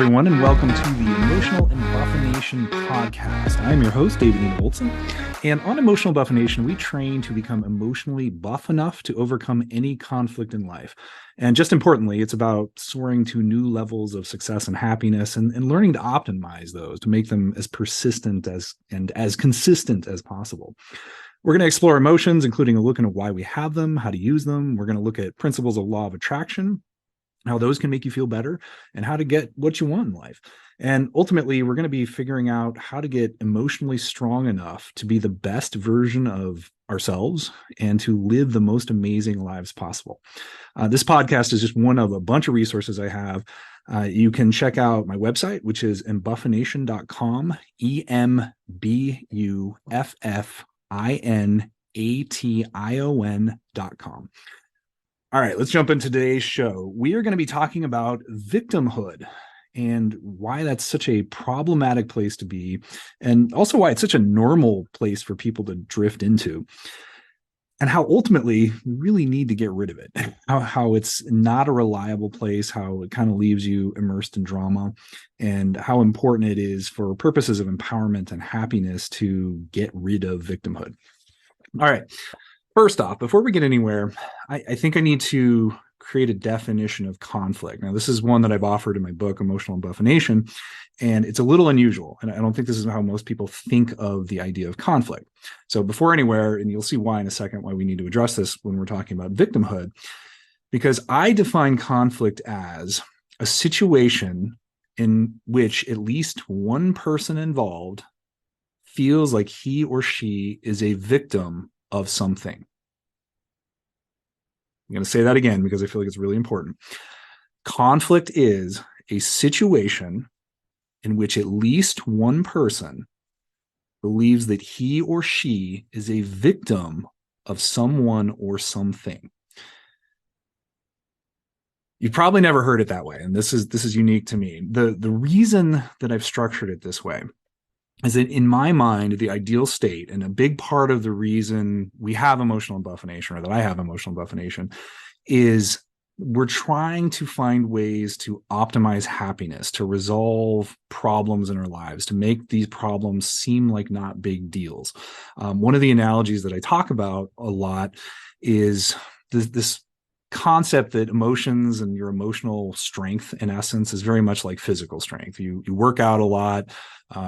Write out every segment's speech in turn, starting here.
everyone, and welcome to the Emotional Embuffination podcast. I'm your host, David Ian Olson, and on Emotional Embuffination, we train to become emotionally buff enough to overcome any conflict in life. And just importantly, it's about soaring to new levels of success and happiness and learning to optimize those to make them as persistent and as consistent as possible. We're going to explore emotions, including a look into why we have them, how to use them. We're going to look at principles of law of attraction, how those can make you feel better, and how to get what you want in life. And ultimately, we're going to be figuring out how to get emotionally strong enough to be the best version of ourselves and to live the most amazing lives possible. This podcast is just one of a bunch of resources I have. You can check out my website, which is embuffination.com, embuffination.com. All right, let's jump into today's show. We are going to be talking about victimhood and why that's such a problematic place to be, and also why it's such a normal place for people to drift into, and how ultimately we really need to get rid of it, how it's not a reliable place, how it kind of leaves you immersed in drama, and how important it is for purposes of empowerment and happiness to get rid of victimhood. All right. First off, before we get anywhere, I think I need to create a definition of conflict. Now, this is one that I've offered in my book, Emotional Embuffination, and it's a little unusual. And I don't think this is how most people think of the idea of conflict. So before anywhere, and you'll see why in a second, why we need to address this when we're talking about victimhood, because I define conflict as a situation in which at least one person involved feels like he or she is a victim of something. I'm going to say that again because I feel like it's really important. Conflict is a situation in which at least one person believes that he or she is a victim of someone or something. You've probably never heard it that way, and this is unique to me. The reason that I've structured it this way is that in my mind, the ideal state, and a big part of the reason we have emotional embuffination, or that I have emotional embuffination, is we're trying to find ways to optimize happiness, to resolve problems in our lives, to make these problems seem like not big deals. One of the analogies that I talk about a lot is this concept that emotions and your emotional strength, in essence, is very much like physical strength. You work out a lot,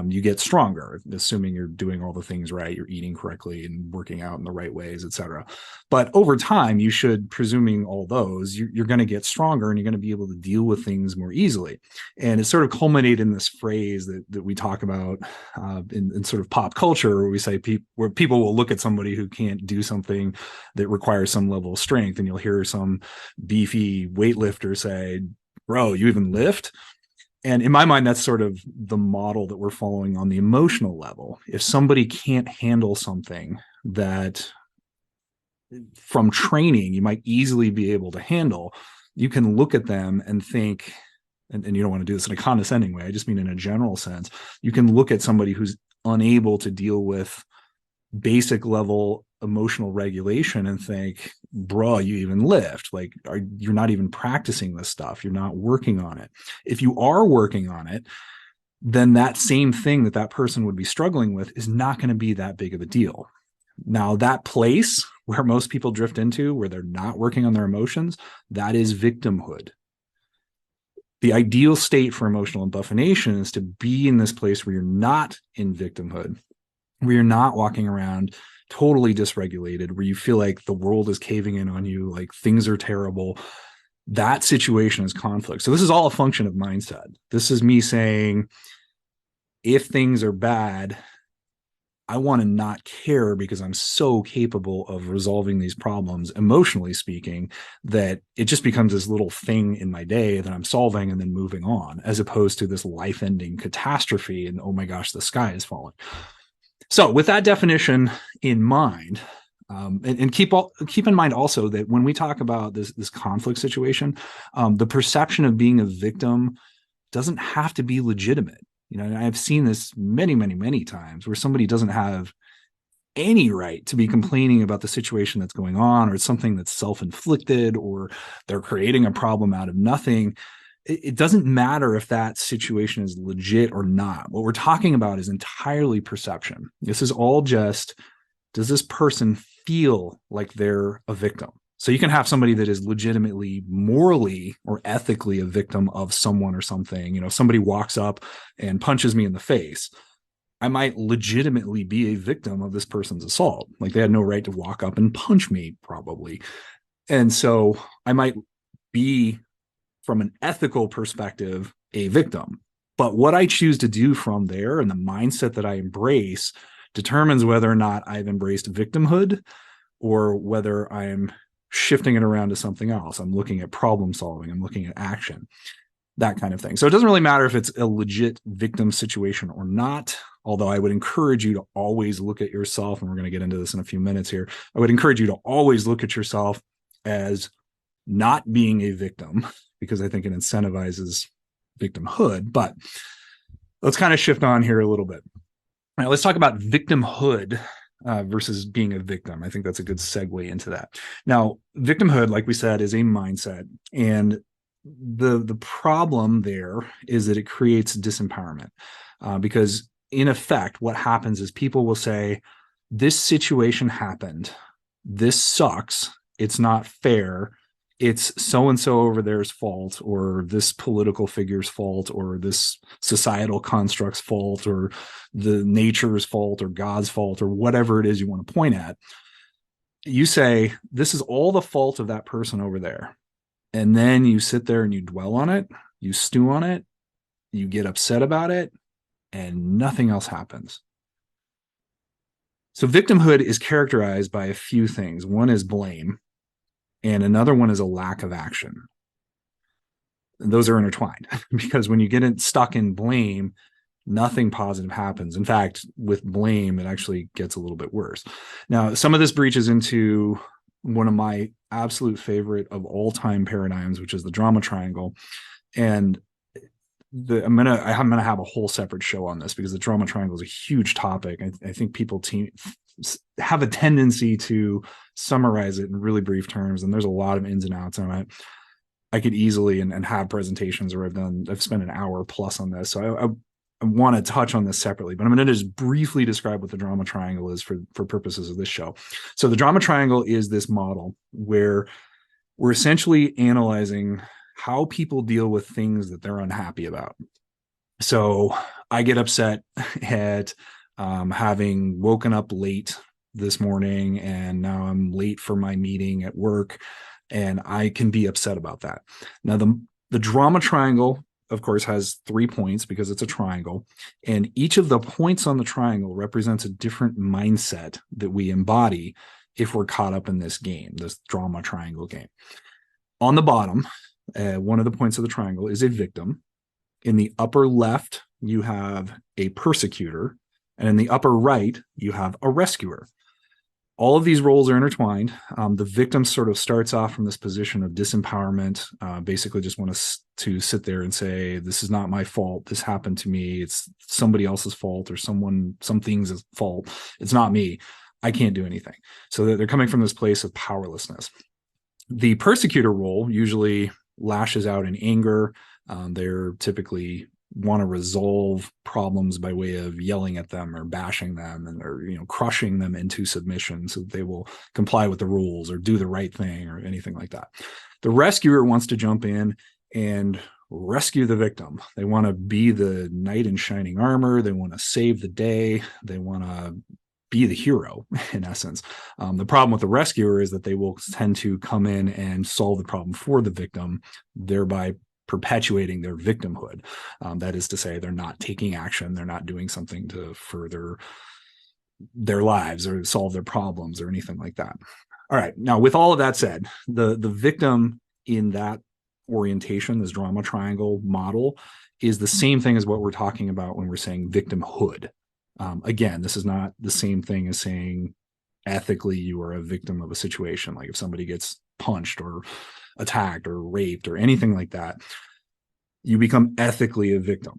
you get stronger, assuming you're doing all the things right, you're eating correctly and working out in the right ways, etc. But over time, you should, presuming all those, you're going to get stronger and you're going to be able to deal with things more easily. And it sort of culminated in this phrase that we talk about in sort of pop culture, where we say where people will look at somebody who can't do something that requires some level of strength, and you'll hear some beefy weightlifter say, "Bro, you even lift?" And in my mind, that's sort of the model that we're following on the emotional level. If somebody can't handle something that from training you might easily be able to handle, you can look at them and think, and you don't want to do this in a condescending way, I just mean in a general sense, you can look at somebody who's unable to deal with basic level emotional regulation and think, bro, you even lift? Like, you're not even practicing this stuff. You're not working on it. If you are working on it, then that same thing that person would be struggling with is not going to be that big of a deal. Now, that place where most people drift into, where they're not working on their emotions, that is victimhood. The ideal state for emotional embuffination is to be in this place where you're not in victimhood, where you're not walking around totally dysregulated, where you feel like the world is caving in on you, like things are terrible. That situation is conflict. So this is all a function of mindset. This is me saying, if things are bad, I want to not care because I'm so capable of resolving these problems, emotionally speaking, that it just becomes this little thing in my day that I'm solving and then moving on, as opposed to this life-ending catastrophe and, oh my gosh, the sky is falling. So with that definition in mind, and keep in mind also that when we talk about this conflict situation, the perception of being a victim doesn't have to be legitimate. You know, I've seen this many, many, many times where somebody doesn't have any right to be complaining about the situation that's going on, or it's something that's self-inflicted, or they're creating a problem out of nothing. it doesn't matter if that situation is legit or not. What we're talking about is entirely perception. This is all just, does this person feel like they're a victim? So you can have somebody that is legitimately morally or ethically a victim of someone or something. You know, if somebody walks up and punches me in the face, I might legitimately be a victim of this person's assault. Like, they had no right to walk up and punch me, probably. And so I might be, from an ethical perspective, a victim. But what I choose to do from there and the mindset that I embrace determines whether or not I've embraced victimhood or whether I'm shifting it around to something else. I'm looking at problem solving, I'm looking at action, that kind of thing. So it doesn't really matter if it's a legit victim situation or not, although I would encourage you to always look at yourself, and we're going to get into this in a few minutes here. I would encourage you to always look at yourself as not being a victim, because I think it incentivizes victimhood. But let's kind of shift on here a little bit. All right, let's talk about victimhood versus being a victim. I think that's a good segue into that. Now, victimhood, like we said, is a mindset, and the problem there is that it creates disempowerment, because in effect, what happens is people will say, this situation happened, this sucks, it's not fair, it's so-and-so over there's fault, or this political figure's fault, or this societal construct's fault, or the nature's fault, or God's fault, or whatever it is you want to point at. You say, this is all the fault of that person over there. And then you sit there and you dwell on it, you stew on it, you get upset about it, and nothing else happens. So victimhood is characterized by a few things. One is blame, and another one is a lack of action. And those are intertwined because when you get stuck in blame, nothing positive happens. In fact, with blame, it actually gets a little bit worse. Now, some of this breaches into one of my absolute favorite of all time paradigms, which is the drama triangle. And I'm gonna have a whole separate show on this because the drama triangle is a huge topic. I think people have a tendency to summarize it in really brief terms, and there's a lot of ins and outs on it. I could easily and have presentations where I've spent an hour plus on this. So I want to touch on this separately, but I'm going to just briefly describe what the drama triangle is for purposes of this show. So the drama triangle is this model where we're essentially analyzing how people deal with things that they're unhappy about. So I get upset at having woken up late this morning, and now I'm late for my meeting at work, and I can be upset about that. Now, the drama triangle, of course, has 3 points because it's a triangle, and each of the points on the triangle represents a different mindset that we embody if we're caught up in this game, this drama triangle game. On the bottom, one of the points of the triangle is a victim. In the upper left, you have a persecutor, and in the upper right, you have a rescuer. All of these roles are intertwined. The victim sort of starts off from this position of disempowerment, basically just want to sit there and say, this is not my fault. This happened to me. It's somebody else's fault, or something's fault. It's not me. I can't do anything. So they're coming from this place of powerlessness. The persecutor role usually lashes out in anger. They're typically want to resolve problems by way of yelling at them or bashing them, and or crushing them into submission so that they will comply with the rules or do the right thing or anything like that. The rescuer wants to jump in and rescue the victim. They want to be the knight in shining armor. They want to save the day. They want to be the hero, in essence. The problem with the rescuer is that they will tend to come in and solve the problem for the victim, thereby perpetuating their victimhood. That is to say, they're not taking action. They're not doing something to further their lives or solve their problems or anything like that. All right. Now, with all of that said, the victim in that orientation, this drama triangle model, is the same thing as what we're talking about when we're saying victimhood. Again, this is not the same thing as saying ethically you are a victim of a situation. Like if somebody gets punched or attacked or raped or anything like that, you become ethically a victim.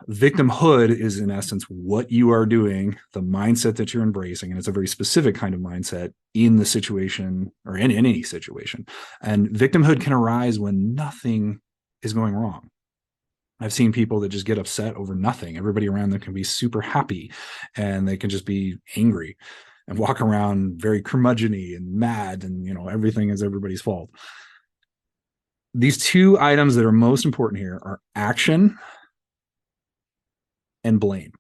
Victimhood is in essence what you are doing, the mindset that you're embracing, and it's a very specific kind of mindset in the situation or in any situation. And victimhood can arise when nothing is going wrong. I've seen people that just get upset over nothing. Everybody around them can be super happy and they can just be angry and walk around very curmudgeon-y and mad, and everything is everybody's fault. These two items that are most important here are action and blame.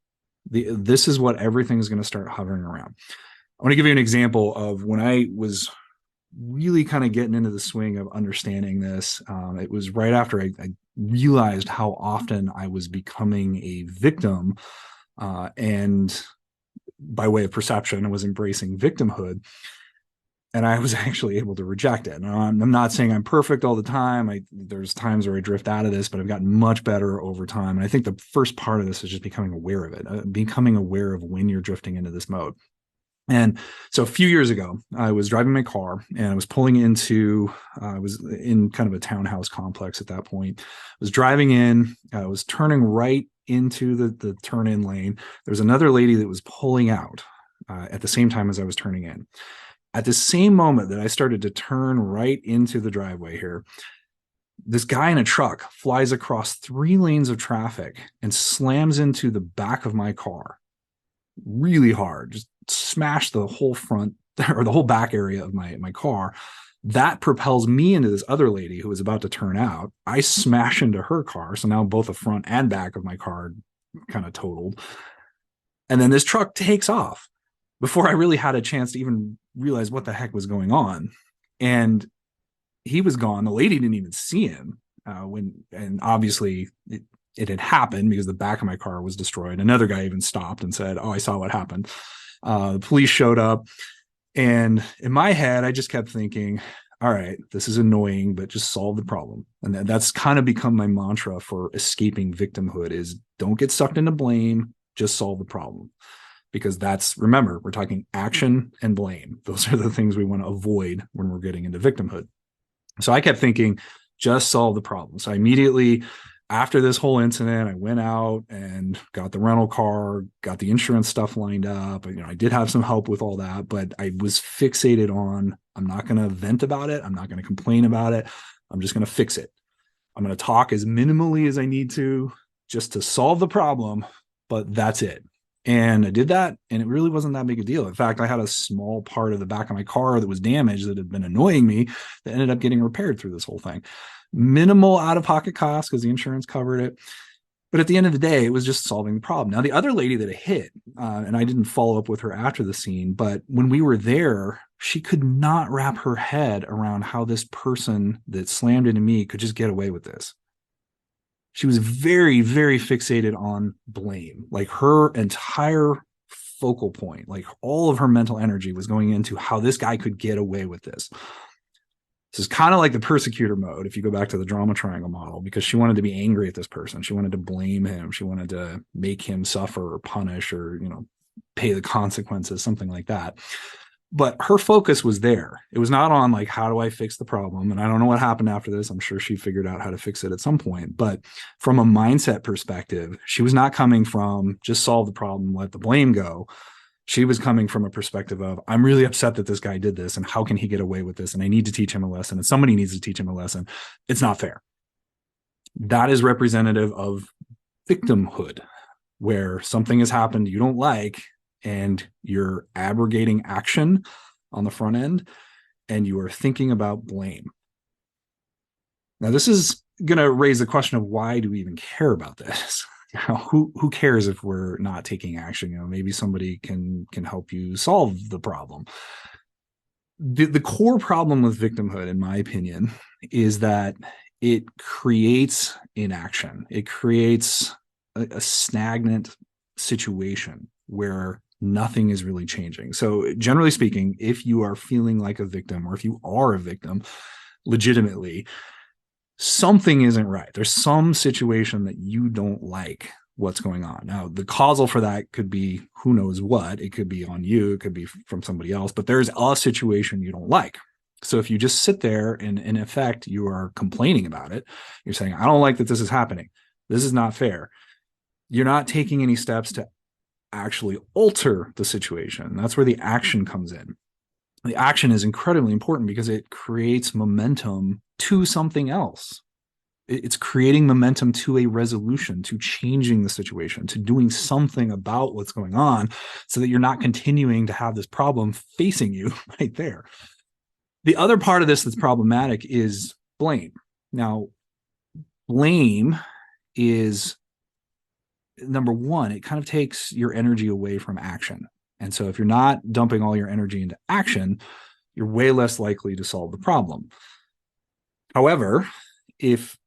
This is what everything is going to start hovering around. I want to give you an example of when I was really kind of getting into the swing of understanding this. It was right after I realized how often I was becoming a victim, and by way of perception, I was embracing victimhood. And I was actually able to reject it. Now, I'm not saying I'm perfect all the time. There's times where I drift out of this, but I've gotten much better over time. And I think the first part of this is just becoming aware of it, becoming aware of when you're drifting into this mode. And so a few years ago, I was driving my car and I was pulling into, I was in kind of a townhouse complex at that point. I was driving in, I was turning right into the turn in lane. There was another lady that was pulling out at the same time as I was turning in. At the same moment that I started to turn right into the driveway here, this guy in a truck flies across 3 lanes of traffic and slams into the back of my car really hard, just smashed the whole front or the whole back area of my car. That propels me into this other lady who was about to turn out. I smash into her car. So now both the front and back of my car kind of totaled. And then this truck takes off before I really had a chance to even realize what the heck was going on. And he was gone. The lady didn't even see him and obviously it had happened because the back of my car was destroyed. Another guy even stopped and said, "Oh, I saw what happened." The police showed up. And in my head, I just kept thinking, all right, this is annoying, but just solve the problem. And that's kind of become my mantra for escaping victimhood is don't get sucked into blame, just solve the problem. Because remember, we're talking action and blame. Those are the things we want to avoid when we're getting into victimhood. So I kept thinking, just solve the problem. So I immediately, after this whole incident, I went out and got the rental car, got the insurance stuff lined up. I did have some help with all that, but I was fixated on, I'm not going to vent about it. I'm not going to complain about it. I'm just going to fix it. I'm going to talk as minimally as I need to just to solve the problem, but that's it. And I did that, and it really wasn't that big a deal. In fact, I had a small part of the back of my car that was damaged that had been annoying me that ended up getting repaired through this whole thing. Minimal out-of-pocket costs because the insurance covered it. But at the end of the day, it was just solving the problem. Now, the other lady that I hit, and I didn't follow up with her after the scene, but when we were there, she could not wrap her head around how this person that slammed into me could just get away with this. She was very, very fixated on blame. Like her entire focal point, like all of her mental energy was going into how this guy could get away with this. This is kind of like the persecutor mode, if you go back to the drama triangle model, because she wanted to be angry at this person. She wanted to blame him. She wanted to make him suffer or punish or, pay the consequences, something like that. But her focus was there. It was not on like, how do I fix the problem? And I don't know what happened after this. I'm sure she figured out how to fix it at some point. But from a mindset perspective, she was not coming from just solve the problem, let the blame go. She was coming from a perspective of, I'm really upset that this guy did this and how can he get away with this? And I need to teach him a lesson and somebody needs to teach him a lesson. It's not fair. That is representative of victimhood, where something has happened you don't like and you're abrogating action on the front end and you are thinking about blame. Now, this is going to raise the question of why do we even care about this? Who cares if we're not taking action? Maybe somebody can help you solve the problem. The core problem with victimhood, in my opinion, is that it creates inaction. It creates a stagnant situation where nothing is really changing. So generally speaking, if you are feeling like a victim or if you are a victim legitimately, something isn't right. There's some situation that you don't like what's going on. Now, the causal for that could be who knows what. It could be on you. It could be from somebody else, but there's a situation you don't like. So if you just sit there and in effect, you are complaining about it, you're saying, I don't like that this is happening. This is not fair. You're not taking any steps to actually alter the situation. That's where the action comes in. The action is incredibly important because it creates momentum to something else. It's creating momentum to a resolution, to changing the situation, to doing something about what's going on so that you're not continuing to have this problem facing you right there. The other part of this that's problematic is blame. Now, blame is number one, it kind of takes your energy away from action. And so if you're not dumping all your energy into action, you're way less likely to solve the problem. However, if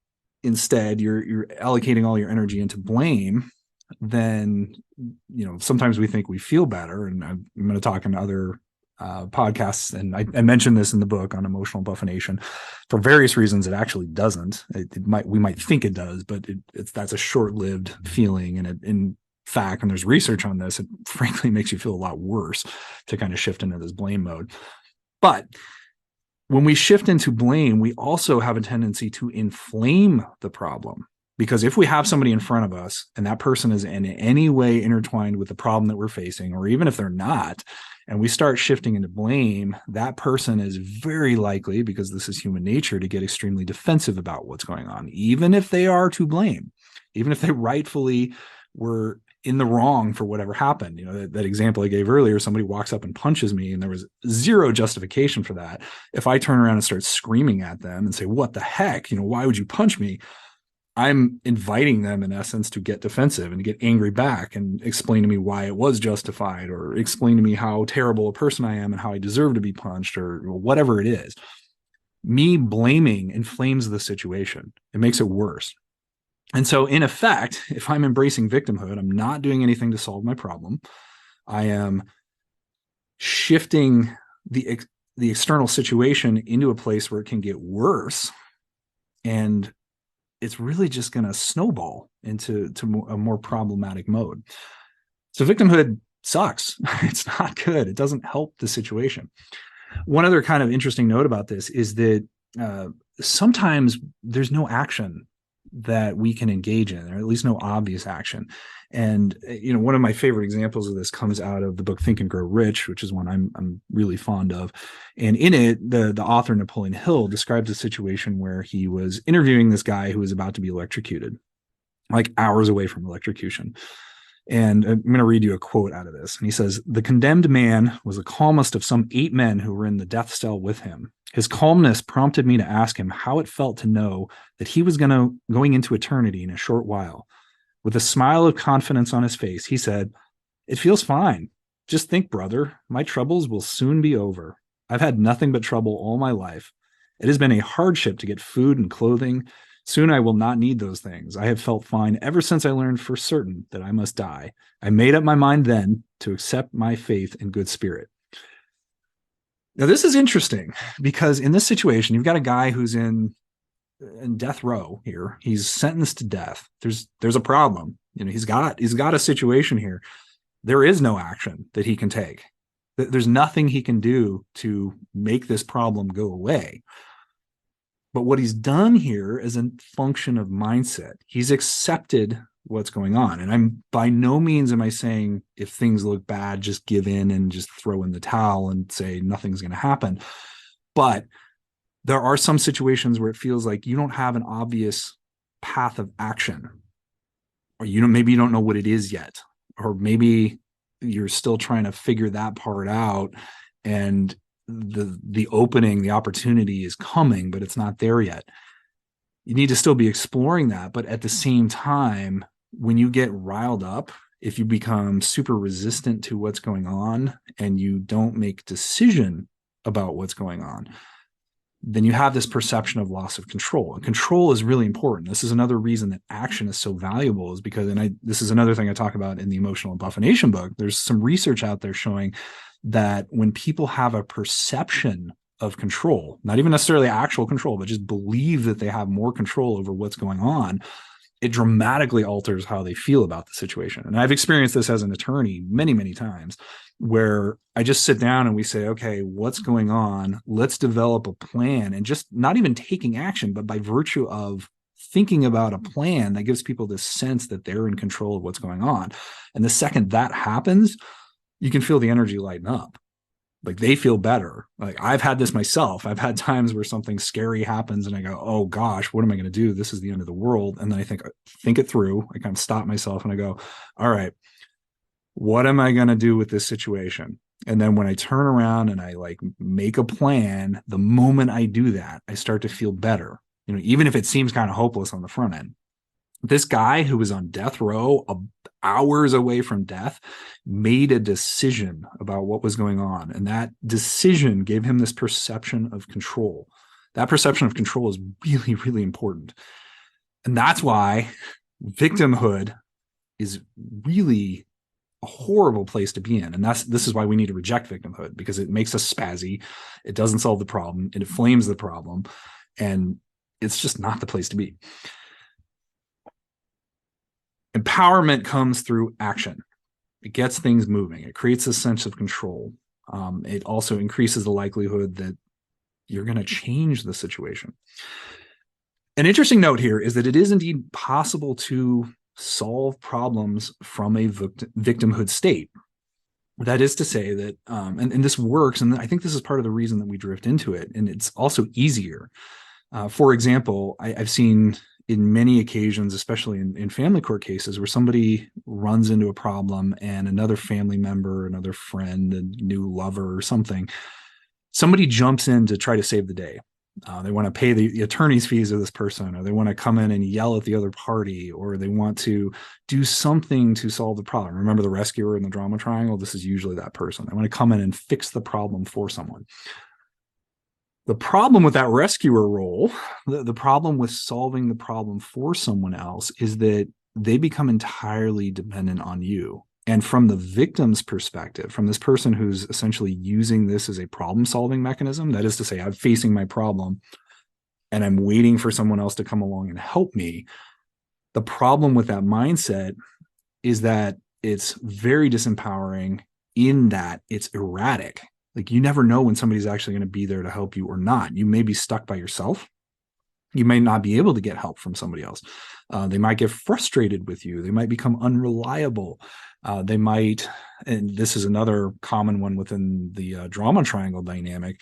instead you're allocating all your energy into blame, then sometimes we think we feel better. And I'm going to talk in other podcasts, and I mentioned this in the book on emotional embuffination. For various reasons, it actually doesn't. We might think it does, but that's a short-lived feeling. And in fact, and there's research on this, it frankly makes you feel a lot worse to kind of shift into this blame mode. But when we shift into blame, we also have a tendency to inflame the problem. Because if we have somebody in front of us and that person is in any way intertwined with the problem that we're facing, or even if they're not, and we start shifting into blame, that person is very likely, because this is human nature, to get extremely defensive about what's going on, even if they are to blame, even if they rightfully were in the wrong for whatever happened. That example I gave earlier, somebody walks up and punches me and there was zero justification for that. If I turn around and start screaming at them and say, what the heck, why would you punch me? I'm inviting them, in essence, to get defensive and to get angry back and explain to me why it was justified, or explain to me how terrible a person I am and how I deserve to be punched, or whatever it is. Me blaming inflames the situation. It makes it worse. And so, in effect, if I'm embracing victimhood, I'm not doing anything to solve my problem. I am shifting the external situation into a place where it can get worse. And it's really just going to snowball into a more problematic mode. So victimhood sucks. It's not good. It doesn't help the situation. One other kind of interesting note about this is that sometimes there's no action that we can engage in, or at least no obvious action. And one of my favorite examples of this comes out of the book Think and Grow Rich, which is one I'm really fond of. And in it, the author Napoleon Hill describes a situation where he was interviewing this guy who was about to be electrocuted, like hours away from electrocution. And I'm going to read you a quote out of this. And he says, "The condemned man was the calmest of some 8 men who were in the death cell with him. His calmness prompted me to ask him how it felt to know that he was going into eternity in a short while. With a smile of confidence on his face, he said, 'It feels fine. Just think, brother, my troubles will soon be over. I've had nothing but trouble all my life. It has been a hardship to get food and clothing. Soon I will not need those things. I have felt fine ever since I learned for certain that I must die. I made up my mind then to accept my faith and good spirit.'" Now, this is interesting because in this situation, you've got a guy who's in death row here. He's sentenced to death. There's a problem. He's got a situation here. There is no action that he can take. There's nothing he can do to make this problem go away. But what he's done here is a function of mindset. He's accepted what's going on. And I'm by no means am I saying if things look bad, just give in and just throw in the towel and say nothing's going to happen. But there are some situations where it feels like you don't have an obvious path of action, or maybe you don't know what it is yet, or maybe you're still trying to figure that part out, and the opening, the opportunity is coming, but it's not there yet. You need to still be exploring that. But at the same time, when you get riled up, if you become super resistant to what's going on and you don't make decision about what's going on, then you have this perception of loss of control. And control is really important. This is another reason that action is so valuable, is because, this is another thing I talk about in the emotional embuffination book. There's some research out there showing that when people have a perception of control, not even necessarily actual control, but just believe that they have more control over what's going on, it dramatically alters how they feel about the situation. And I've experienced this as an attorney many, many times, where I just sit down and we say, okay, what's going on? Let's develop a plan, and just not even taking action, but by virtue of thinking about a plan that gives people this sense that they're in control of what's going on. And the second that happens, you can feel the energy lighten up. Like they feel better. Like I've had this myself. I've had times where something scary happens and I go, oh gosh, what am I going to do? This is the end of the world. And then I think it through. I kind of stop myself and I go, all right, what am I going to do with this situation? And then when I turn around and I like make a plan, the moment I do that, I start to feel better. Even if it seems kind of hopeless on the front end. This guy who was on death row, hours away from death, made a decision about what was going on. And that decision gave him this perception of control. That perception of control is really, really important. And that's why victimhood is really a horrible place to be in. And this is why we need to reject victimhood, because it makes us spazzy. It doesn't solve the problem. It inflames the problem. And it's just not the place to be. Empowerment comes through action. It gets things moving. It creates a sense of control. It also increases the likelihood that you're going to change the situation. An interesting note here is that it is indeed possible to solve problems from a victimhood state. That is to say that, and this works, and I think this is part of the reason that we drift into it, and it's also easier. For example, I've seen in many occasions, especially in family court cases, where somebody runs into a problem and another family member, another friend, a new lover or somebody jumps in to try to save the day. They want to pay the attorney's fees of this person, or they want to come in and yell at the other party, or they want to do something to solve the problem. Remember the rescuer in the drama triangle? This is usually that person. They want to come in and fix the problem for someone. The problem with that rescuer role, the problem with solving the problem for someone else, is that they become entirely dependent on you. And from the victim's perspective, from this person who's essentially using this as a problem-solving mechanism, that is to say, I'm facing my problem and I'm waiting for someone else to come along and help me. The problem with that mindset is that it's very disempowering in that it's erratic. Like you never know when somebody's actually going to be there to help you or not. You may be stuck by yourself. You may not be able to get help from somebody else. They might get frustrated with you. They might become unreliable. They might, and this is another common one within the drama triangle dynamic,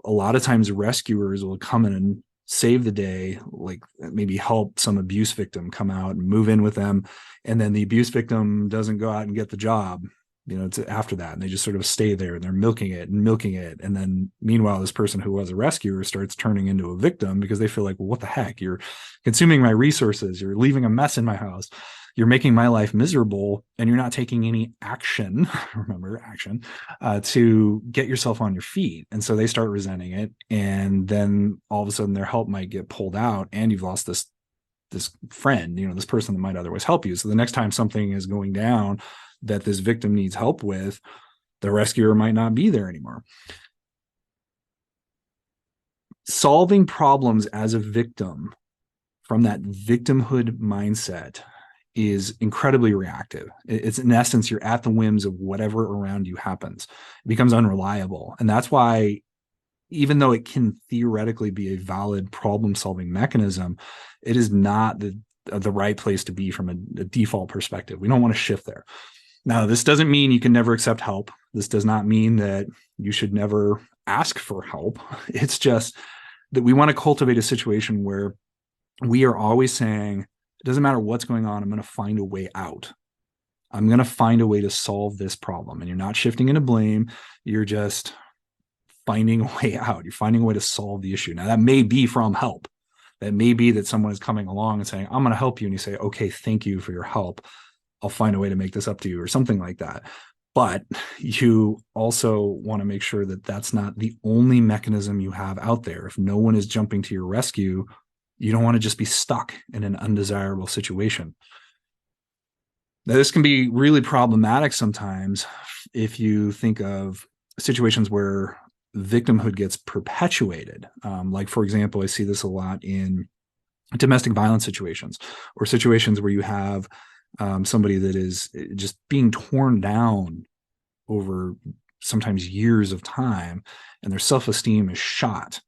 a lot of times rescuers will come in and save the day, like maybe help some abuse victim come out and move in with them. And then the abuse victim doesn't go out and get the job. It's after that, and they just sort of stay there and they're milking it. And then meanwhile, this person who was a rescuer starts turning into a victim because they feel like, well, what the heck? You're consuming my resources. You're leaving a mess in my house. You're making my life miserable, and you're not taking any action, remember action, to get yourself on your feet. And so they start resenting it. And then all of a sudden their help might get pulled out and you've lost this friend, this person that might otherwise help you. So the next time something is going down that this victim needs help with, the rescuer might not be there anymore. Solving problems as a victim from that victimhood mindset is incredibly reactive. It's in essence, you're at the whims of whatever around you happens. It becomes unreliable. And that's why, even though it can theoretically be a valid problem-solving mechanism, it is not the right place to be from a default perspective. We don't want to shift there. Now, this doesn't mean you can never accept help. This does not mean that you should never ask for help. It's just that we want to cultivate a situation where we are always saying, it doesn't matter what's going on, I'm going to find a way out. I'm going to find a way to solve this problem. And you're not shifting into blame. You're just finding a way out. You're finding a way to solve the issue. Now, that may be from help. That may be that someone is coming along and saying, I'm going to help you. And you say, okay, thank you for your help. I'll find a way to make this up to you, or something like that. But you also want to make sure that that's not the only mechanism you have out there. If no one is jumping to your rescue, you don't want to just be stuck in an undesirable situation. Now, this can be really problematic sometimes if you think of situations where victimhood gets perpetuated. Like, for example, I see this a lot in domestic violence situations, or situations where you have somebody that is just being torn down over sometimes years of time, and their self-esteem is shot,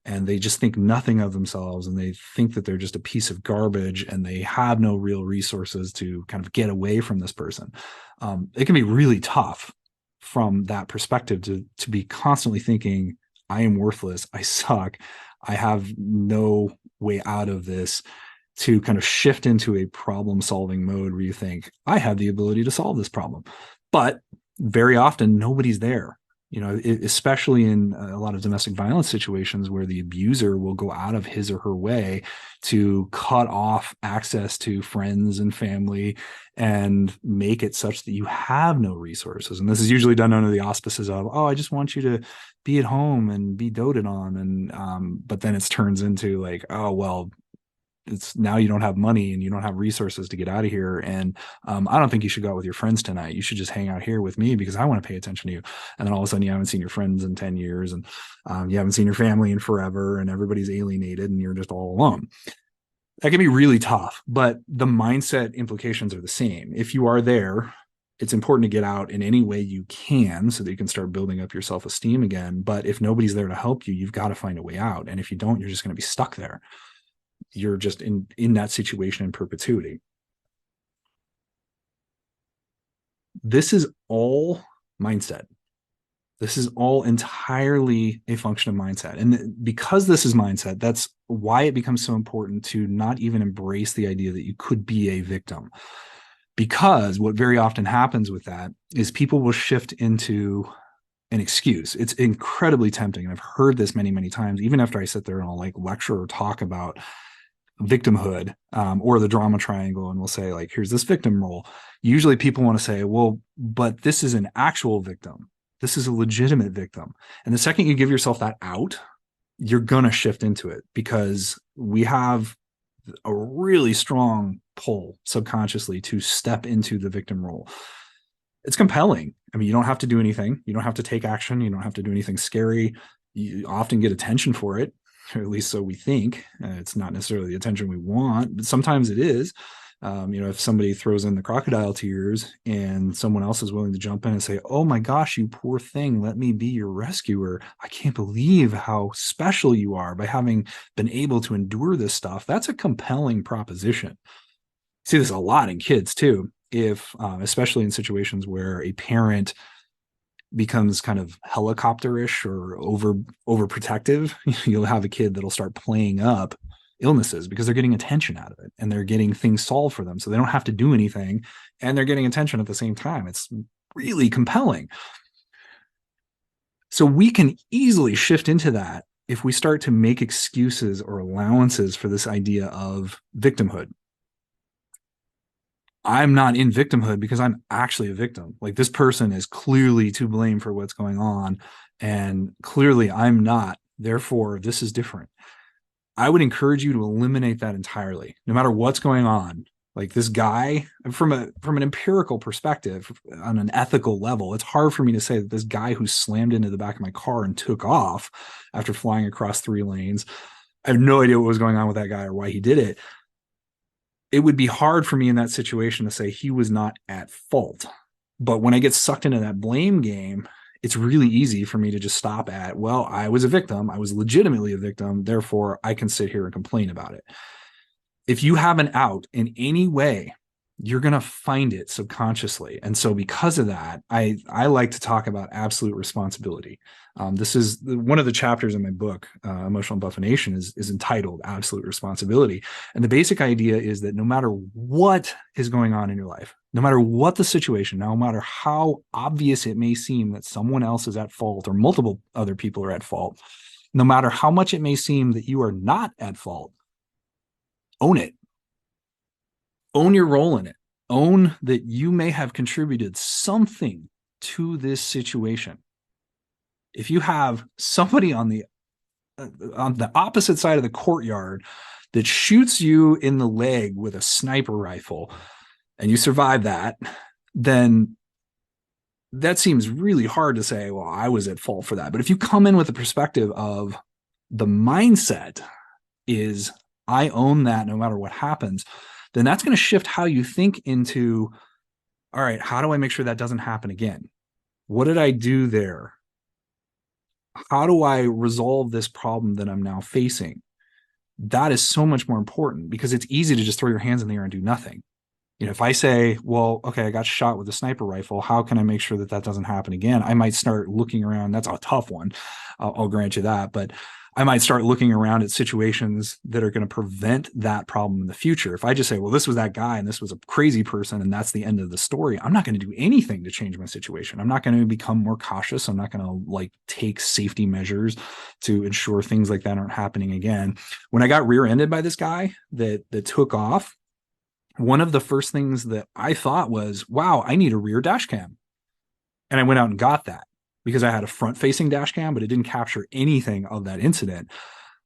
and they just think nothing of themselves, and they think that they're just a piece of garbage, and they have no real resources to kind of get away from this person. It can be really tough from that perspective to be constantly thinking, I am worthless, I suck, I have no way out of this, to kind of shift into a problem solving mode where you think, I have the ability to solve this problem. But very often nobody's there, especially in a lot of domestic violence situations where the abuser will go out of his or her way to cut off access to friends and family and make it such that you have no resources. And this is usually done under the auspices of, oh, I just want you to be at home and be doted on. And but then it turns into like, oh, well, it's now you don't have money and you don't have resources to get out of here. And I don't think you should go out with your friends tonight. You should just hang out here with me because I want to pay attention to you. And then all of a sudden you haven't seen your friends in 10 years and you haven't seen your family in forever and everybody's alienated and you're just all alone. That can be really tough, but the mindset implications are the same. If you are there, it's important to get out in any way you can so that you can start building up your self-esteem again. But if nobody's there to help you, you've got to find a way out. And if you don't, you're just going to be stuck there. You're just in that situation in perpetuity. This is all mindset. This is all entirely a function of mindset. And because this is mindset, that's why it becomes so important to not even embrace the idea that you could be a victim. Because what very often happens with that is people will shift into an excuse. It's incredibly tempting. And I've heard this many, many times, even after I sit there and I'll like lecture or talk about victimhood or the drama triangle, and we'll say like, here's this victim role. Usually people want to say, well, but this is an actual victim. This is a legitimate victim. And the second you give yourself that out, you're going to shift into it because we have a really strong pull subconsciously to step into the victim role. It's compelling. I mean, you don't have to do anything. You don't have to take action. You don't have to do anything scary. You often get attention for it, or at least so we think. It's not necessarily the attention we want, but sometimes it is. If somebody throws in the crocodile tears and someone else is willing to jump in and say, oh my gosh, you poor thing, let me be your rescuer. I can't believe how special you are by having been able to endure this stuff. That's a compelling proposition. See this a lot in kids too. If, especially in situations where a parent becomes kind of helicopterish or overprotective, you'll have a kid that'll start playing up illnesses because they're getting attention out of it and they're getting things solved for them. So they don't have to do anything and they're getting attention at the same time. It's really compelling. So we can easily shift into that if we start to make excuses or allowances for this idea of victimhood. I'm not in victimhood because I'm actually a victim. Like this person is clearly to blame for what's going on and clearly I'm not. Therefore, this is different. I would encourage you to eliminate that entirely, no matter what's going on. Like this guy, from an empirical perspective, on an ethical level, it's hard for me to say that this guy who slammed into the back of my car and took off after flying across 3 lanes, I have no idea what was going on with that guy or why he did it. It would be hard for me in that situation to say he was not at fault. But when I get sucked into that blame game, it's really easy for me to just stop at, well, I was a victim. I was legitimately a victim. Therefore, I can sit here and complain about it. If you have an out in any way, you're going to find it subconsciously. And so because of that, I like to talk about absolute responsibility. This is one of the chapters in my book, Emotional Embuffination, is entitled Absolute Responsibility. And the basic idea is that no matter what is going on in your life, no matter what the situation, no matter how obvious it may seem that someone else is at fault or multiple other people are at fault, no matter how much it may seem that you are not at fault, own it. Own your role in it. Own that you may have contributed something to this situation. If you have somebody on the opposite side of the courtyard that shoots you in the leg with a sniper rifle and you survive that, then that seems really hard to say, well, I was at fault for that. But if you come in with the perspective of the mindset is I own that no matter what happens, then that's going to shift how you think into, all right, how do I make sure that doesn't happen again? What did I do there? How do I resolve this problem that I'm now facing? That is so much more important because it's easy to just throw your hands in the air and do nothing. If I say, well, okay, I got shot with a sniper rifle, how can I make sure that that doesn't happen again? I might start looking around. That's a tough one. I'll grant you that. But I might start looking around at situations that are going to prevent that problem in the future. If I just say, well, this was that guy and this was a crazy person and that's the end of the story, I'm not going to do anything to change my situation. I'm not going to become more cautious. I'm not going to like take safety measures to ensure things like that aren't happening again. When I got rear-ended by this guy that took off, one of the first things that I thought was, wow, I need a rear dash cam. And I went out and got that because I had a front facing dash cam, but it didn't capture anything of that incident.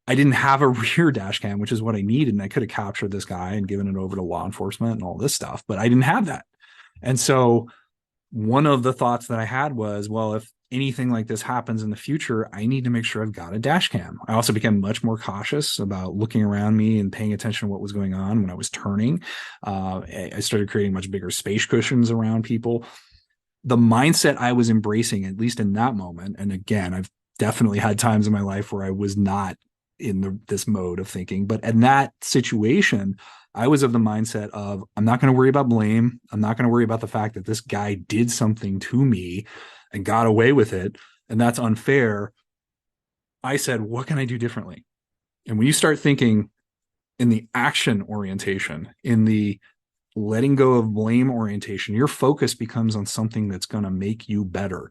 I didn't have a rear dash cam, which is what I needed. And I could have captured this guy and given it over to law enforcement and all this stuff, but I didn't have that. And so one of the thoughts that I had was, well, if anything like this happens in the future, I need to make sure I've got a dash cam. I also became much more cautious about looking around me and paying attention to what was going on when I was turning. I started creating much bigger space cushions around people. The mindset I was embracing, at least in that moment, and again, I've definitely had times in my life where I was not in this mode of thinking, but in that situation, I was of the mindset of, I'm not going to worry about blame. I'm not going to worry about the fact that this guy did something to me and got away with it, and that's unfair. I said, what can I do differently? And when you start thinking in the action orientation, in the letting go of blame orientation, your focus becomes on something that's going to make you better.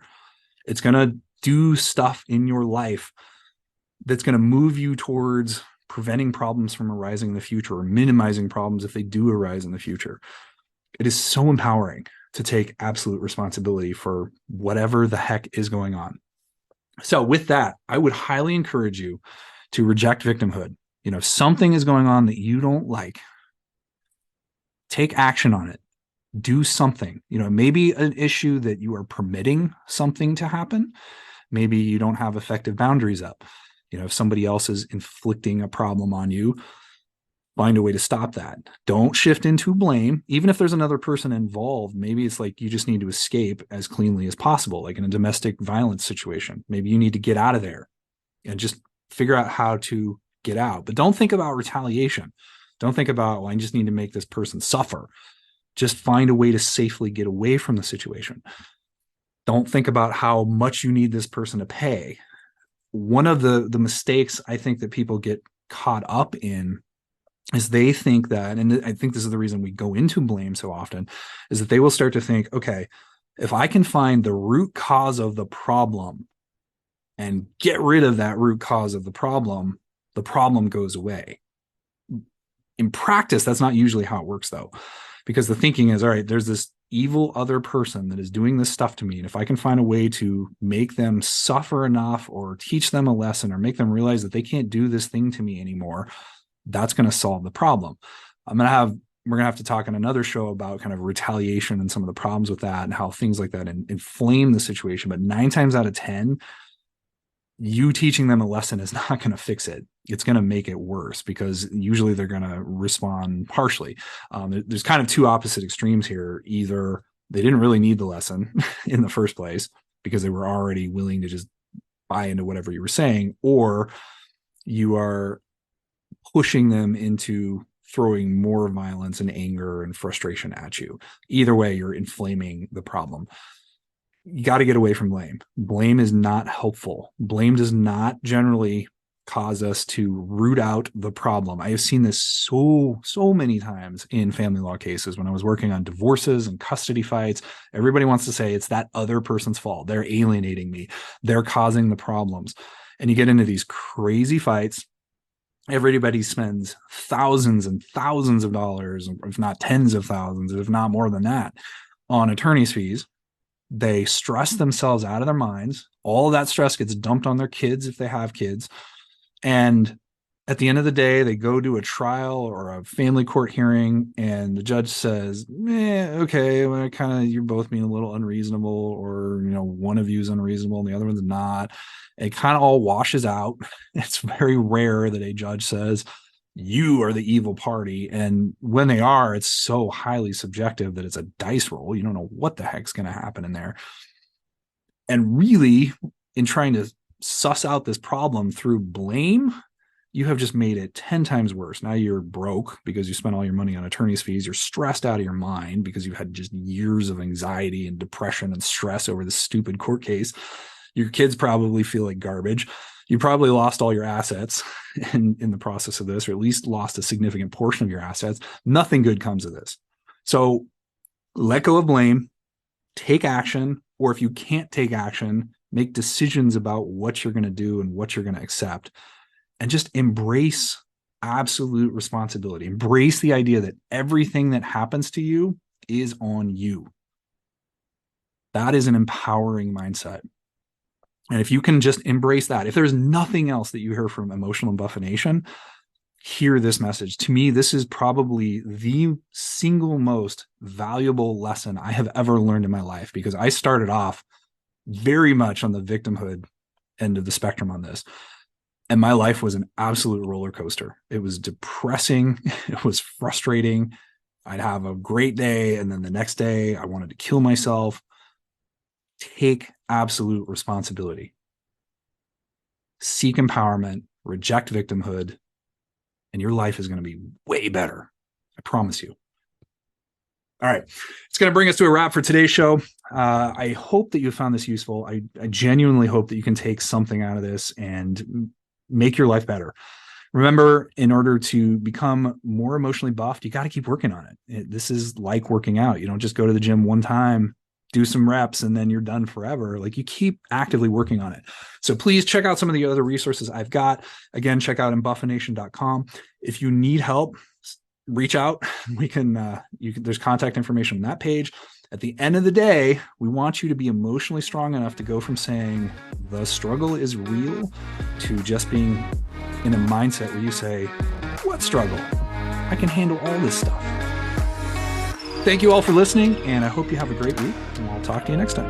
It's going to do stuff in your life that's going to move you towards preventing problems from arising in the future or minimizing problems if they do arise in the future. It is so empowering to take absolute responsibility for whatever the heck is going on. So with that, I would highly encourage you to reject victimhood. If something is going on that you don't like, take action on it. Do something. Maybe an issue that you are permitting something to happen. Maybe you don't have effective boundaries up. If somebody else is inflicting a problem on you, find a way to stop that. Don't shift into blame. Even if there's another person involved, maybe it's like you just need to escape as cleanly as possible, like in a domestic violence situation. Maybe you need to get out of there and just figure out how to get out. But don't think about retaliation. Don't think about, well, I just need to make this person suffer. Just find a way to safely get away from the situation. Don't think about how much you need this person to pay. One of the mistakes I think that people get caught up in is they think that, and I think this is the reason we go into blame so often, is that they will start to think, okay, if I can find the root cause of the problem and get rid of that root cause of the problem goes away. In practice, that's not usually how it works, though, because the thinking is, all right, there's this evil other person that is doing this stuff to me. And if I can find a way to make them suffer enough or teach them a lesson or make them realize that they can't do this thing to me anymore, that's going to solve the problem. We're going to have to talk in another show about kind of retaliation and some of the problems with that and how things like that inflame the situation. But 9 times out of 10, you teaching them a lesson is not going to fix it. It's going to make it worse because usually they're going to respond harshly. There's kind of 2 opposite extremes here. Either they didn't really need the lesson in the first place because they were already willing to just buy into whatever you were saying, or you are pushing them into throwing more violence and anger and frustration at you. Either way, you're inflaming the problem. You got to get away from blame. Blame is not helpful. Blame does not generally cause us to root out the problem. I have seen this so many times in family law cases when I was working on divorces and custody fights. Everybody wants to say it's that other person's fault. They're alienating me. They're causing the problems. And you get into these crazy fights. Everybody spends thousands and thousands of dollars, if not tens of thousands, if not more than that, on attorney's fees. They stress themselves out of their minds. All of that stress gets dumped on their kids if they have kids. And at the end of the day, they go to a trial or a family court hearing, and the judge says, okay, well, kind of, you're both being a little unreasonable, or, one of you is unreasonable and the other one's not. It kind of all washes out. It's very rare that a judge says, you are the evil party. And when they are, it's so highly subjective that it's a dice roll. You don't know what the heck's going to happen in there. And really, in trying to suss out this problem through blame, you have just made it 10 times worse. Now you're broke because you spent all your money on attorney's fees. You're stressed out of your mind because you've had just years of anxiety and depression and stress over this stupid court case. Your kids probably feel like garbage. You probably lost all your assets in the process of this, or at least lost a significant portion of your assets. Nothing good comes of this. So let go of blame, take action, or if you can't take action, make decisions about what you're going to do and what you're going to accept, and just embrace absolute responsibility. Embrace the idea that everything that happens to you is on you. That is an empowering mindset. And if you can just embrace that, if there's nothing else that you hear from Emotional Embuffination, hear this message. To me, this is probably the single most valuable lesson I have ever learned in my life, because I started off very much on the victimhood end of the spectrum on this. And my life was an absolute roller coaster. It was depressing. It was frustrating. I'd have a great day, and then the next day I wanted to kill myself. Take absolute responsibility. Seek empowerment, reject victimhood, and your life is going to be way better. I promise you. All right. It's going to bring us to a wrap for today's show. I hope that you found this useful. I genuinely hope that you can take something out of this and make your life better. Remember, in order to become more emotionally buffed, you got to keep working on it. This is like working out. You don't just go to the gym one time, do some reps, and then you're done forever. Like, you keep actively working on it. So please check out some of the other resources I've got. Again, check out embuffination.com. If you need help, reach out. There's contact information on that page. At the end of the day, we want you to be emotionally strong enough to go from saying the struggle is real to just being in a mindset where you say, what struggle? I can handle all this stuff. Thank you all for listening, and I hope you have a great week, and I'll talk to you next time.